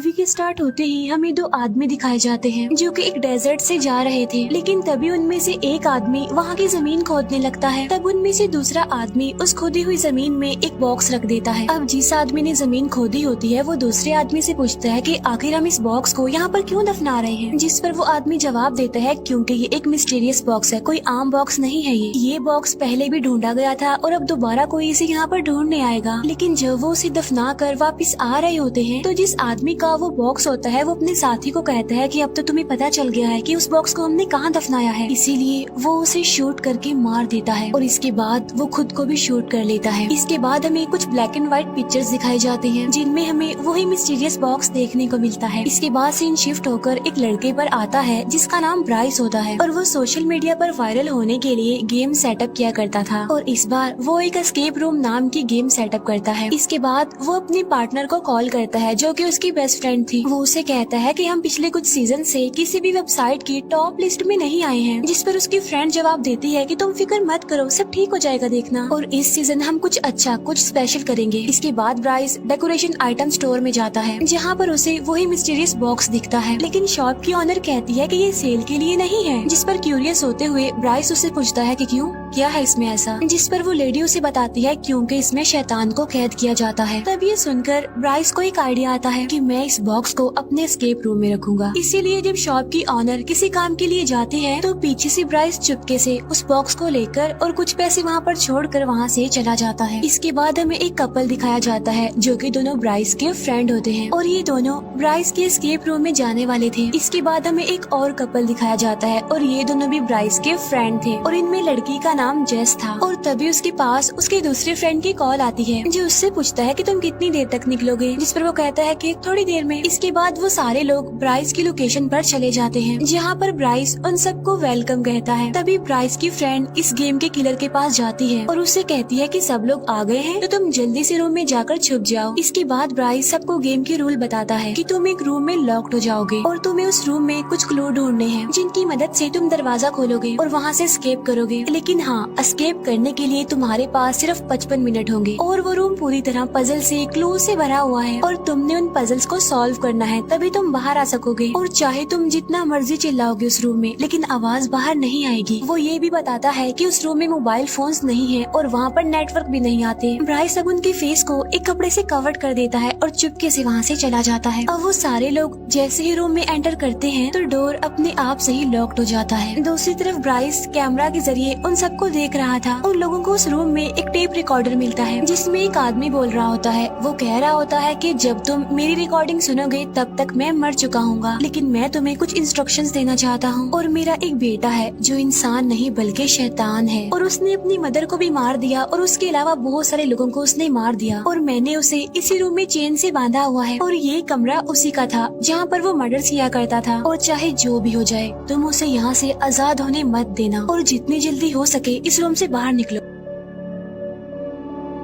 Movie के start होते ही हमें दो आदमी दिखाए जाते हैं जो कि एक डेजर्ट से जा रहे थे, लेकिन तभी उनमें से एक आदमी वहाँ की जमीन खोदने लगता है। तब उनमें से दूसरा आदमी उस खोदी हुई जमीन में एक बॉक्स रख देता है। अब जिस आदमी ने जमीन खोदी होती है वो दूसरे आदमी से पूछता है कि आखिर हम इस बॉक्स को यहाँ पर क्यों दफना रहे हैं, जिस पर वो आदमी जवाब देता है क्योंकि ये एक मिस्टीरियस बॉक्स है, कोई आम बॉक्स नहीं है। ये बॉक्स पहले भी ढूंढा गया था और अब दोबारा कोई इसे यहाँ पर ढूंढने आएगा। लेकिन जब वो उसे दफना कर वापिस आ रहे होते हैं तो जिस आदमी का वो बॉक्स होता है वो अपने साथी को कहता है कि अब तो तुम्हें पता चल गया है कि उस बॉक्स को हमने कहाँ दफनाया है, इसीलिए वो उसे शूट करके मार देता है और इसके बाद वो खुद को भी शूट कर लेता है। इसके बाद हमें कुछ ब्लैक एंड व्हाइट पिक्चर्स दिखाई जाती हैं जिनमें हमें वही मिस्टीरियस बॉक्स देखने को मिलता है। इसके बाद सीन शिफ्ट होकर एक लड़के पर आता है जिसका नाम ब्राइस होता है और वो सोशल मीडिया पर वायरल होने के लिए गेम सेटअप किया करता था और इस बार वो एक एस्केप रूम नाम की गेम सेटअप करता है। इसके बाद वो अपने पार्टनर को कॉल करता है जो कि उसकी बेस्ट फ्रेंड थी। वो उसे कहता है कि हम पिछले कुछ सीजन से किसी भी वेबसाइट की टॉप लिस्ट में नहीं आए हैं, जिस पर उसकी फ्रेंड जवाब देती है कि तुम फिक्र मत करो, सब ठीक हो जाएगा देखना, और इस सीजन हम कुछ अच्छा कुछ स्पेशल करेंगे। इसके बाद ब्राइस डेकोरेशन आइटम स्टोर में जाता है जहाँ पर उसे वही मिस्टीरियस बॉक्स दिखता है, लेकिन शॉप की ऑनर कहती है कि ये सेल के लिए नहीं है, जिस पर क्यूरियस होते हुए ब्राइस उससे पूछता है कि क्यों, क्या है इसमें ऐसा, जिस पर वो लेडी उसे बताती है क्योंकि इसमें शैतान को कैद किया जाता है। तब ये सुनकर ब्राइस को एक आइडिया आता है कि मैं इस बॉक्स को अपने एस्केप रूम में रखूंगा। इसीलिए जब शॉप की ऑनर किसी काम के लिए जाती है तो पीछे से ब्राइस चुपके से उस बॉक्स को लेकर और कुछ पैसे वहाँ पर छोड़कर वहाँ से चला जाता है। इसके बाद हमें एक कपल दिखाया जाता है जो कि दोनों ब्राइस के फ्रेंड होते हैं और ये दोनों ब्राइस के एस्केप रूम में जाने वाले थे। इसके बाद हमें एक और कपल दिखाया जाता है और ये दोनों भी ब्राइस के फ्रेंड थे और इनमें लड़की का नाम जेस था। और तभी उसके पास उसके दूसरे फ्रेंड की कॉल आती है जो उससे पूछता है कि तुम कितनी देर तक निकलोगे, जिस पर वो कहता है कि थोड़ी देर में। इसके बाद वो सारे लोग ब्राइस की लोकेशन पर चले जाते हैं जहाँ पर ब्राइस उन सबको वेलकम कहता है। तभी ब्राइस की फ्रेंड इस गेम के किलर के पास जाती है और उससे कहती है कि सब लोग आ गए हैं तो तुम जल्दी से रूम में जाकर छुप जाओ। इसके बाद ब्राइस सबको गेम के रूल बताता है कि तुम एक रूम में लॉक्ड हो जाओगे और तुम्हें उस रूम में कुछ क्लू ढूंढने हैं जिनकी मदद से तुम दरवाजा खोलोगे और वहाँ से एस्केप करोगे। लेकिन हाँ, एस्केप करने के लिए तुम्हारे पास सिर्फ 55 मिनट होंगे और वो रूम पूरी तरह पजल से क्लू से भरा हुआ है और तुमने उन पजल्स को सॉल्व करना है तभी तुम बाहर आ सकोगे। और चाहे तुम जितना मर्जी चिल्लाओगे उस रूम में लेकिन आवाज बाहर नहीं आएगी। वो ये भी बताता है कि उस रूम में मोबाइल फोन्स नहीं है और वहाँ पर नेटवर्क भी नहीं आते। ब्राइस अब उनके फेस को एक कपड़े से कवर कर देता है और चुपके से वहाँ से चला जाता है। अब वो सारे लोग जैसे ही रूम में एंटर करते हैं तो डोर अपने आप से ही लॉक्ड हो जाता है। दूसरी तरफ ब्राइस कैमरा के जरिए उन सबको देख रहा था। उन लोगों को उस रूम में एक टेप रिकॉर्डर मिलता है जिसमें एक आदमी बोल रहा होता है। वो कह रहा होता है कि जब तुम मेरी रिकॉर्डिंग सुनोगे तब तक मैं मर चुका हूँगा, लेकिन मैं तुम्हें कुछ इंस्ट्रक्शंस देना चाहता हूँ। और मेरा एक बेटा है जो इंसान नहीं बल्कि शैतान है और उसने अपनी मदर को भी मार दिया और उसके अलावा बहुत सारे लोगों को उसने मार दिया और मैंने उसे इसी रूम में चेन से बांधा हुआ है और ये कमरा उसी का था जहाँ पर वो मर्डर किया करता था। और चाहे जो भी हो जाए तुम उसे यहाँ से आजाद होने मत देना और जितनी जल्दी हो सके इस रूम से बाहर निकलो।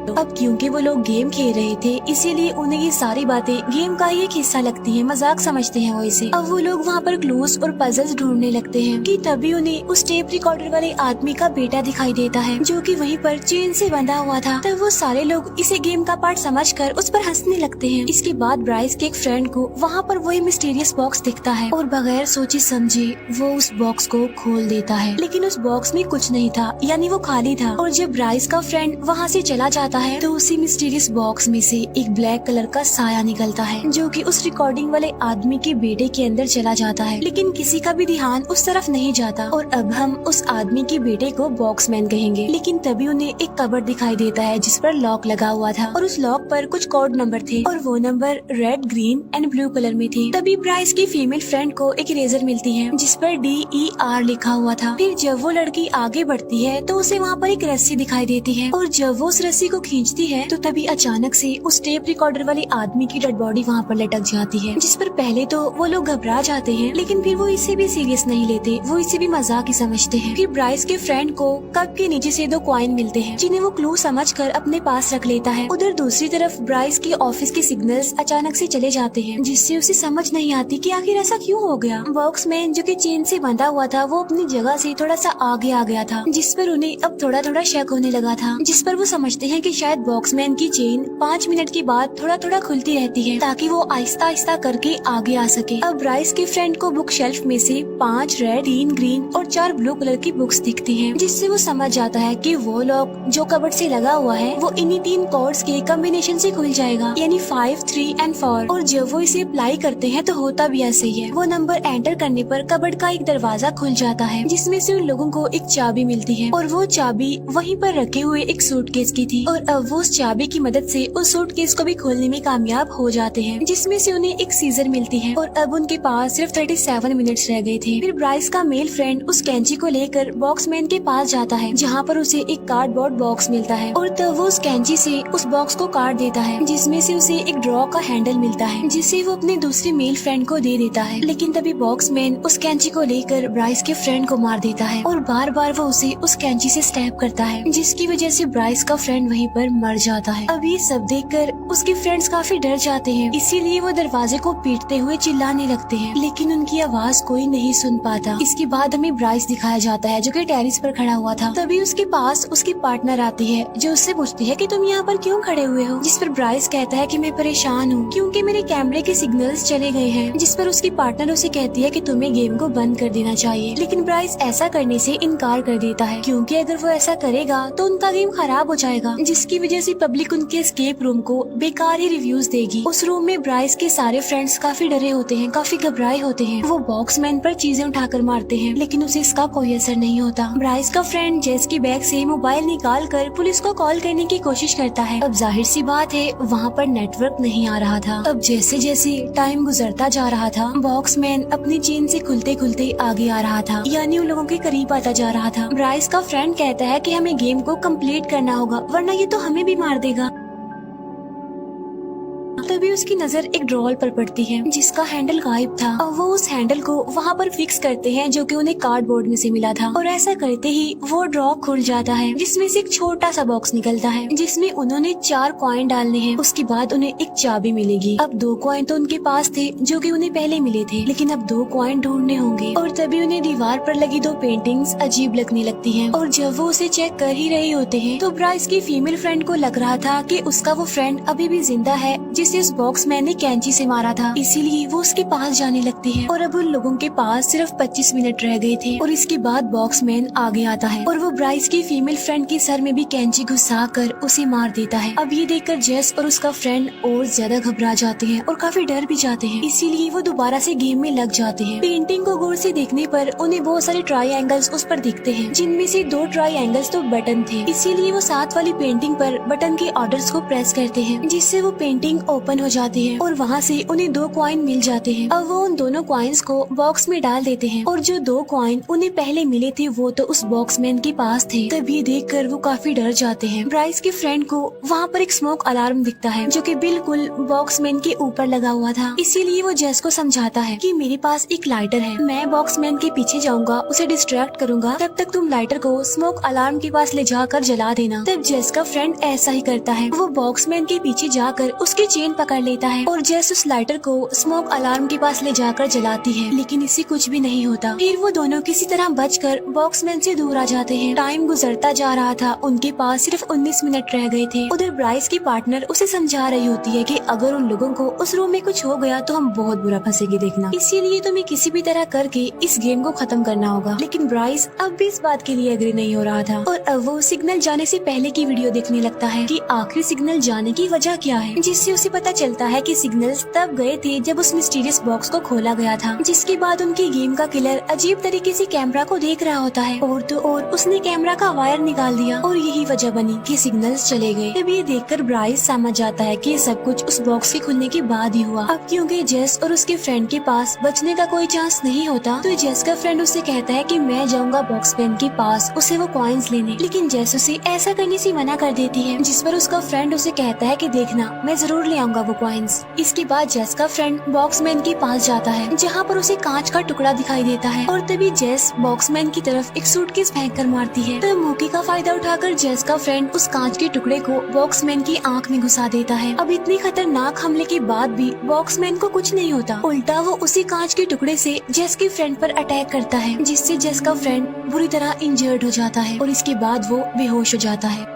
अब क्योंकि वो लोग गेम खेल रहे थे इसीलिए उन्हें ये सारी बातें गेम का ही एक हिस्सा लगती हैं, मजाक समझते हैं वो इसे। अब वो लोग वहाँ पर क्लूज और पजल्स ढूंढने लगते हैं कि तभी उन्हें उस टेप रिकॉर्डर वाले आदमी का बेटा दिखाई देता है जो कि वहीं पर चेन से बंधा हुआ था। तब वो सारे लोग इसे गेम का पार्ट समझकर उस पर हंसने लगते हैं। इसके बाद ब्राइस के एक फ्रेंड को वहाँ पर वही मिस्टीरियस बॉक्स दिखता है और बगैर सोचे समझे वो उस बॉक्स को खोल देता है, लेकिन उस बॉक्स में कुछ नहीं था, यानी वो खाली था। और जब ब्राइस का फ्रेंड वहाँ से चला जाता है तो उसी मिस्टीरियस बॉक्स में से एक ब्लैक कलर का साया निकलता है जो कि उस रिकॉर्डिंग वाले आदमी के बेटे के अंदर चला जाता है, लेकिन किसी का भी ध्यान उस तरफ नहीं जाता। और अब हम उस आदमी के बेटे को बॉक्समैन कहेंगे। लेकिन तभी उन्हें एक कबर्ड दिखाई देता है जिस पर लॉक लगा हुआ था और उस लॉक पर कुछ कोड नंबर थे और वो number red, green and blue colour में थे। तभी ब्राइस की फीमेल फ्रेंड को एक इरेजर मिलती है जिस पर DER लिखा हुआ था। फिर जब वो लड़की आगे बढ़ती है तो उसे वहाँ पर एक रस्सी दिखाई देती है और जब वो उस रस्सी को खींचती है तो तभी अचानक से उस टेप रिकॉर्डर वाले आदमी की डेड बॉडी वहाँ पर लटक जाती है, जिस पर पहले तो वो लोग घबरा जाते हैं लेकिन फिर वो इसे भी सीरियस नहीं लेते, वो इसे भी मजाक ही समझते हैं। फिर ब्राइस के फ्रेंड को कप के नीचे से 2 कॉइन मिलते हैं जिन्हें वो क्लू समझकर अपने पास रख लेता है। उधर दूसरी तरफ ब्राइस के ऑफिस के सिग्नल्स अचानक से चले जाते हैं जिससे उसे समझ नहीं आती कि आखिर ऐसा क्यों हो गया। बॉक्समैन जो कि चेन से बंधा हुआ था वो अपनी जगह से थोड़ा सा आगे आ गया था जिस पर उन्हें अब थोड़ा थोड़ा शक होने लगा था, जिस पर वो समझते हैं कि शायद बॉक्समैन की चेन 5 मिनट के बाद थोड़ा थोड़ा खुलती रहती है ताकि वो आहिस्ता आहिस्ता करके आगे आ सके। अब ब्राइस के फ्रेंड को बुक शेल्फ में से 5 रेड, 3 ग्रीन और 4 ब्लू कलर की बुक्स दिखती हैं, जिससे वो समझ जाता है कि वो लॉक जो कबर्ड से लगा हुआ है वो इन्हीं 3 कोड्स के कॉम्बिनेशन से खुल जाएगा, यानी 5, 3 एंड 4। और जब वो इसे अप्लाई करते हैं तो होता भी ऐसे ही है। वो नंबर एंटर करने पर कबर्ड का एक दरवाजा खुल जाता है, जिसमें से उन लोगों को एक चाबी मिलती है और वो चाबी वहीं पर रखे हुए एक सूटकेस की थी। और अब वो उस चाबी की मदद से उस सूटकेस को भी खोलने में कामयाब हो जाते हैं, जिसमें से उन्हें एक सीजर मिलती है। और अब उनके पास सिर्फ 37 मिनट्स रह गए थे। फिर ब्राइस का मेल फ्रेंड उस कैंची को लेकर बॉक्समैन के पास जाता है, जहाँ पर उसे एक कार्डबोर्ड बॉक्स मिलता है और तब वो उस कैंची से उस बॉक्स को काट देता है, जिसमें से उसे एक ड्रॉ का हैंडल मिलता है, जिसे वो अपने दूसरे मेल फ्रेंड को दे देता है। लेकिन तभी बॉक्समैन उस कैंची को लेकर ब्राइस के फ्रेंड को मार देता है और बार बार वो उसे उस कैंची से स्टैब करता है, जिसकी वजह से ब्राइस का फ्रेंड वहीं पर मर जाता है। अब ये सब देखकर उसके फ्रेंड्स काफी डर जाते हैं, इसीलिए वो दरवाजे को पीटते हुए चिल्लाने लगते हैं, लेकिन उनकी आवाज कोई नहीं सुन पाता। इसके बाद हमें ब्राइस दिखाया जाता है जो कि टेरिस पर खड़ा हुआ था। तभी उसके पास उसकी पार्टनर आती है जो उससे पूछती है कि तुम यहाँ पर क्यों खड़े हुए हो, जिस पर ब्राइस कहता है कि मैं परेशान हूँ क्योंकि मेरे कैमरे के सिग्नल्स चले गए हैं, जिस पर उसकी पार्टनर उसे कहती है कि तुम्हें गेम को बंद कर देना चाहिए। लेकिन ब्राइस ऐसा करने से इनकार कर देता है, क्योंकि अगर वो ऐसा करेगा तो उनका गेम खराब हो जाएगा, जिसकी वजह से पब्लिक उनके एस्केप रूम को बेकार ही रिव्यूज देगी। उस रूम में ब्राइस के सारे फ्रेंड्स काफी डरे होते हैं, काफी घबराए होते हैं। वो बॉक्समैन पर चीजें उठाकर मारते हैं, लेकिन उसे इसका कोई असर नहीं होता। ब्राइस का फ्रेंड जेस की बैग से मोबाइल निकाल कर पुलिस को कॉल करने की कोशिश करता है। अब जाहिर सी बात है वहाँ पर नेटवर्क नहीं आ रहा था। अब जैसे जैसे टाइम गुजरता जा रहा था, बॉक्समैन अपनी चेन से खुलते खुलते आगे आ रहा था, यानी उन लोगों के करीब आता जा रहा था। ब्राइस का फ्रेंड कहता है कि हमें गेम को कंप्लीट करना होगा, वरना ये तो हमें भी मार देगा। तभी उसकी नजर एक ड्रॉल पर पड़ती है जिसका हैंडल गायब था। अब वो उस हैंडल को वहाँ पर फिक्स करते हैं जो कि उन्हें कार्डबोर्ड में से मिला था, और ऐसा करते ही वो ड्रॉ खुल जाता है, जिसमें से एक छोटा सा बॉक्स निकलता है जिसमें उन्होंने 4 कॉइन डालने हैं। उसके बाद उन्हें एक चाबी मिलेगी। अब 2 कॉइन तो उनके पास थे जो कि उन्हें पहले मिले थे, लेकिन अब 2 कॉइन ढूंढने होंगे। और तभी उन्हें दीवार पर लगी 2 पेंटिंग्स अजीब लगने लगती है, और जब वो उसे चेक कर ही रहे होते हैं तो ब्राइस की फीमेल फ्रेंड को लग रहा था कि उसका वो फ्रेंड अभी भी जिंदा है जिसे उस बॉक्समैन ने कैंची से मारा था, इसीलिए वो उसके पास जाने लगती है। और अब उन लोगों के पास सिर्फ 25 मिनट रह गए थे, और इसके बाद बॉक्समैन आगे आता है और वो ब्राइस की फीमेल फ्रेंड के सर में भी कैंची घुसाकर उसे मार देता है। अब ये देखकर जेस और उसका फ्रेंड और ज्यादा घबरा जाते हैं और काफी डर भी जाते हैं, इसीलिए वो दोबारा से गेम में लग जाते हैं। पेंटिंग को गौर से देखने पर उन्हें बहुत सारे ट्रायंगल्स उस पर दिखते हैं, जिनमें से 2 ट्रायंगल्स तो बटन थे, इसीलिए वो साथ वाली पेंटिंग पर बटन के ऑर्डर्स को प्रेस करते हैं, जिससे वो पेंटिंग ओपन हो जाती है और वहाँ से उन्हें 2 कॉइन मिल जाते हैं। अब वो उन दोनों कॉइन्स को बॉक्स में डाल देते हैं, और जो 2 कॉइन उन्हें पहले मिले थे वो तो उस बॉक्समैन के पास थे। तब ये देखकर वो काफी डर जाते हैं। ब्राइस के फ्रेंड को वहाँ पर एक स्मोक अलार्म दिखता है जो कि बिल्कुल बॉक्समैन के ऊपर लगा हुआ था, इसीलिए वो जेस को समझाता है कि मेरे पास एक लाइटर है, मैं बॉक्समैन के पीछे जाऊंगा, उसे डिस्ट्रैक्ट करूंगा, तब तक तुम लाइटर को स्मोक अलार्म के पास ले जाकर जला देना। तब जेस का फ्रेंड ऐसा ही करता है, वो बॉक्समैन के पीछे जाकर उसकी चेन पकड़ लेता है और जेस उस लाइटर को स्मोक अलार्म के पास ले जाकर जलाती है, लेकिन इससे कुछ भी नहीं होता। फिर वो दोनों किसी तरह बचकर बॉक्समैन से दूर आ जाते हैं। टाइम गुजरता जा रहा था, उनके पास सिर्फ 19 मिनट रह गए थे। उधर ब्राइस की पार्टनर उसे समझा रही होती है कि अगर उन लोगों को उस रूम में कुछ हो गया तो हम बहुत बुरा फंसेंगे देखना, इसीलिए तुम्हें किसी भी तरह करके इस गेम को खत्म करना होगा। लेकिन ब्राइस अब भी इस बात के लिए एग्री नहीं हो रहा था, और अब वो सिग्नल जाने से पहले की वीडियो देखने लगता है कि आखिरी सिग्नल जाने की वजह क्या है, जिससे उसे पता चलता है कि सिग्नल्स तब गए थे जब उस मिस्टीरियस बॉक्स को खोला गया था, जिसके बाद उनकी गेम का किलर अजीब तरीके से कैमरा को देख रहा होता है, और तो और उसने कैमरा का वायर निकाल दिया, और यही वजह बनी कि सिग्नल्स चले गए। तब ये देखकर ब्राइस समझ जाता है कि सब कुछ उस बॉक्स के खुलने के बाद ही हुआ। अब क्योंकि जेस और उसके फ्रेंड के पास बचने का कोई चांस नहीं होता, तो जेस का फ्रेंड उसे कहता है कि मैं जाऊंगा बॉक्समैन के पास उसे वो कॉइन्स लेने, लेकिन जेस उसे ऐसा करने से मना कर देती है, जिस पर उसका फ्रेंड उसे कहता है कि देखना मैं जरूर ले आऊंगा वो कॉइन्स। इसके बाद जेस का फ्रेंड बॉक्समैन के पास जाता है जहाँ पर उसे कांच का टुकड़ा दिखाई देता है, और तभी जेस बॉक्समैन की तरफ एक सूटकेस फेंक कर मारती है। तो मौके का फायदा उठाकर जेस का फ्रेंड उस कांच के टुकड़े को बॉक्समैन की आंख में घुसा देता है। अब इतने खतरनाक हमले के बाद भी बॉक्समैन को कुछ नहीं होता, उल्टा वो उसी कांच के टुकड़े से जेस के फ्रेंड पर अटैक करता है, जिससे जेस का फ्रेंड बुरी तरह इंजर्ड हो जाता है और इसके बाद वो बेहोश हो जाता है।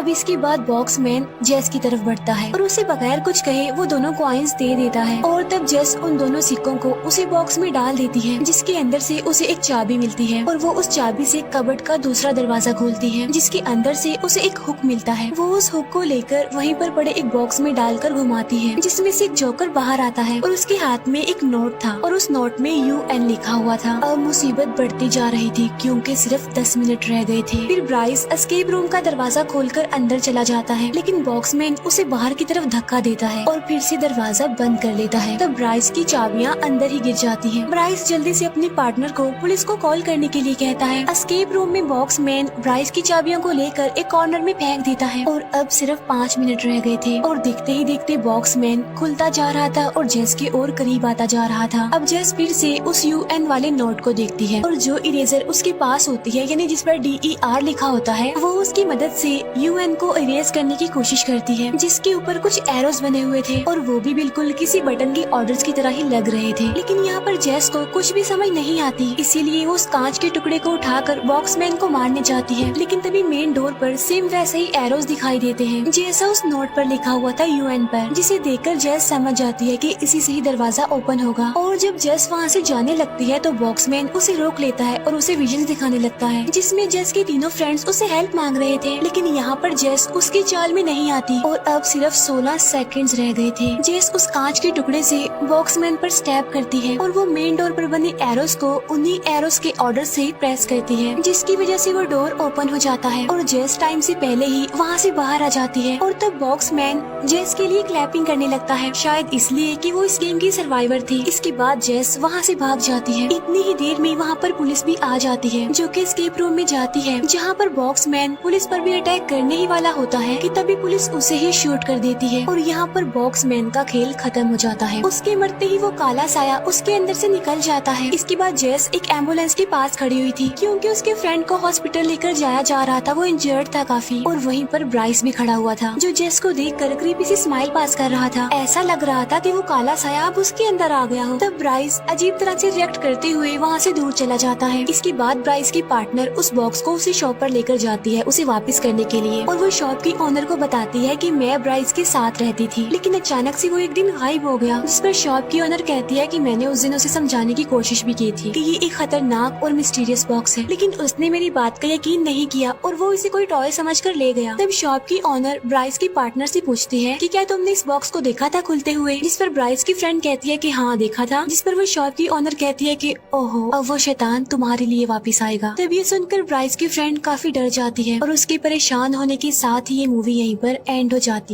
इसके बाद बॉक्समैन जेस की तरफ बढ़ता है और उसे बगैर कुछ कहे वो दोनों कॉइन्स दे देता है और तब जेस उन दोनों सिक्कों को उसे बॉक्स में डाल देती है, जिसके अंदर से उसे एक चाबी मिलती है और वो उस चाबी से कबर्ड का दूसरा दरवाजा खोलती है, जिसके अंदर से उसे एक हुक मिलता है। वो उस हुक को लेकर वहीं पर पड़े एक बॉक्स में डालकर घुमाती है, जिसमें से एक जोकर बाहर आता है और उसके हाथ में एक नोट था और उस नोट में UN लिखा हुआ था। अब मुसीबत बढ़ती जा रही थी क्योंकि सिर्फ 10 मिनट रह गए थे। फिर ब्राइस एस्केप रूम का दरवाजा खोलकर अंदर चला जाता है, लेकिन बॉक्समैन उसे बाहर की तरफ धक्का देता है और फिर से दरवाजा बंद कर लेता है। तब ब्राइस की चाबियां अंदर ही गिर जाती हैं। ब्राइस जल्दी से अपने पार्टनर को पुलिस को कॉल करने के लिए कहता है। एस्केप रूम में बॉक्समैन ब्राइस की चाबियों को लेकर एक कॉर्नर में फेंक देता है और अब सिर्फ 5 मिनट रह गए थे और देखते ही देखते बॉक्समैन खुलता जा रहा था और जेस के और करीब आता जा रहा था। अब जेस फिर से उस UN वाले नोट को देखती है और जो इरेजर उसके पास होती है, यानी जिस पर DER लिखा होता है, वो उसकी मदद से UN को इरेज करने की कोशिश करती है, जिसके ऊपर कुछ एरोस बने हुए थे और वो भी बिल्कुल किसी बटन के ऑर्डर्स की तरह ही लग रहे थे। लेकिन यहाँ पर जेस को कुछ भी समझ नहीं आती, इसीलिए वो उस कांच के टुकड़े को उठाकर बॉक्समैन को मारने जाती है। लेकिन तभी मेन डोर पर सेम वैसे ही एरोस दिखाई देते हैं जैसा उस नोट पर लिखा हुआ था UN पर, जिसे देखकर जेस समझ जाती है कि इसी से ही दरवाजा ओपन होगा। और जब जेस वहाँ से जाने लगती है तो बॉक्समैन उसे रोक लेता है और उसे विजन दिखाने लगता है, जिसमें जेस के तीनों फ्रेंड्स उसे हेल्प मांग रहे थे। लेकिन यहाँ पर जेस उसकी चाल में नहीं आती और अब सिर्फ 16 सेकंड्स रह गए थे। जेस उस कांच के टुकड़े से बॉक्समैन पर स्टैब करती है और वो मेन डोर पर बने एरोस को उन्हीं एरोस के ऑर्डर से प्रेस करती है, जिसकी वजह से वो डोर ओपन हो जाता है और जेस टाइम से पहले ही वहाँ से बाहर आ जाती है। और तब बॉक्समैन जेस के लिए क्लैपिंग करने लगता है, शायद इसलिए कि वो इस गेम की सर्वाइवर थी। इसके बाद जेस वहाँ से भाग जाती है। इतनी ही देर में वहाँ पर पुलिस भी आ जाती है, जो कि एस्केप रूम में जाती है, जहाँ पर बॉक्समैन पुलिस पर भी अटैक करने ही वाला होता है कि तभी पुलिस उसे ही शूट कर देती है और यहाँ पर बॉक्समैन का खेल खत्म हो जाता है। उसके मरते ही वो काला साया उसके अंदर से निकल जाता है। इसके बाद जेस एक एम्बुलेंस के पास खड़ी हुई थी क्योंकि उसके फ्रेंड को हॉस्पिटल लेकर जाया जा रहा था, वो इंजर्ड था काफी। और वहीं पर ब्राइस भी खड़ा हुआ था, जो जेस को देखकर क्रीपी सी स्माइल पास कर रहा था। ऐसा लग रहा था कि वो काला साया अब उसके अंदर आ गया हो। तब ब्राइस अजीब तरह से रिएक्ट करते हुए वहाँ से दूर चला जाता है। इसके बाद ब्राइस की पार्टनर उस बॉक्स को उसी शॉप पर लेकर जाती है उसे वापस करने के लिए, और वो शॉप की ओनर को बताती है कि मैं ब्राइस के साथ रहती थी, लेकिन अचानक से वो एक दिन गायब हो गया। जिस पर शॉप की ओनर कहती है कि मैंने उस दिन उसे समझाने की कोशिश भी की थी कि ये एक खतरनाक और मिस्टीरियस बॉक्स है, लेकिन उसने मेरी बात का यकीन नहीं किया और वो इसे कोई टॉय समझकर ले गया। तब शॉप की ओनर ब्राइस की पार्टनर से पूछती है कि क्या तुमने इस बॉक्स को देखा था खुलते हुए, जिस पर ब्राइस की फ्रेंड कहती है कि हाँ देखा था, जिस पर वो शॉप की ओनर कहती है कि ओहो अब वो शैतान तुम्हारे लिए वापस आएगा। तब ये सुनकर ब्राइस की फ्रेंड काफी डर जाती है और उसके परेशान होने के साथ ही ये मूवी यहीं पर एंड हो जाती है।